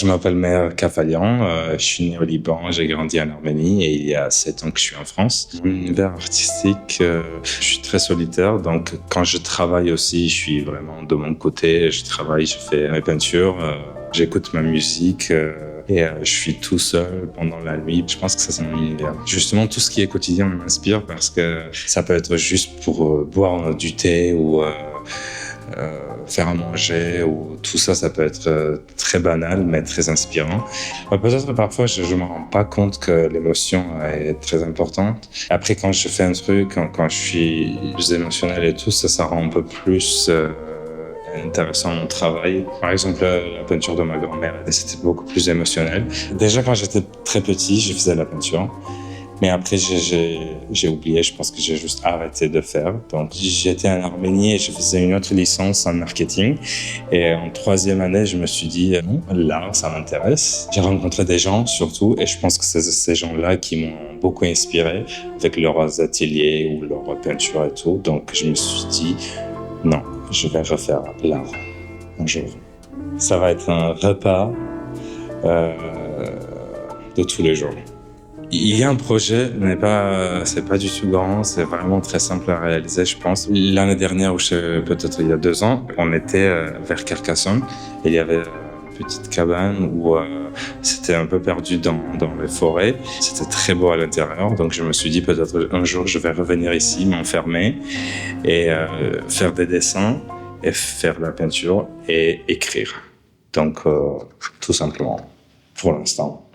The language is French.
Je m'appelle Meher Kafalian, je suis né au Liban, j'ai grandi en Arménie et il y a 7 ans que je suis en France. Mon univers artistique, je suis très solitaire, donc quand je travaille aussi, je suis vraiment de mon côté, je travaille, je fais mes peintures, j'écoute ma musique et je suis tout seul pendant la nuit. Je pense que ça, c'est mon univers. Justement, tout ce qui est quotidien m'inspire parce que ça peut être juste pour boire du thé ou faire à manger, ou tout ça, ça peut être très banal, mais très inspirant. Peut-être parfois, je me rends pas compte que l'émotion est très importante. Après, quand je fais un truc, quand je suis plus émotionnel et tout, ça rend un peu plus intéressant mon travail. Par exemple, la peinture de ma grand-mère, c'était beaucoup plus émotionnel. Déjà, quand j'étais très petit, je faisais la peinture. Mais après, j'ai oublié, je pense que j'ai juste arrêté de faire. Donc, j'étais en Arménie et je faisais une autre licence en marketing. Et en 3e année, je me suis dit, non, l'art, ça m'intéresse. J'ai rencontré des gens, surtout, et je pense que c'est ces gens-là qui m'ont beaucoup inspiré avec leurs ateliers ou leurs peintures et tout. Donc, je me suis dit, non, je vais refaire l'art un jour. Ça va être un repas de tous les jours. Il y a un projet, mais c'est pas du tout grand, c'est vraiment très simple à réaliser, je pense. L'année dernière, ou peut-être il y a 2 ans, on était vers Carcassonne et il y avait une petite cabane où c'était un peu perdu dans les forêts. C'était très beau à l'intérieur, donc je me suis dit peut-être un jour je vais revenir ici, m'enfermer et faire des dessins et faire de la peinture et écrire. Donc tout simplement, pour l'instant.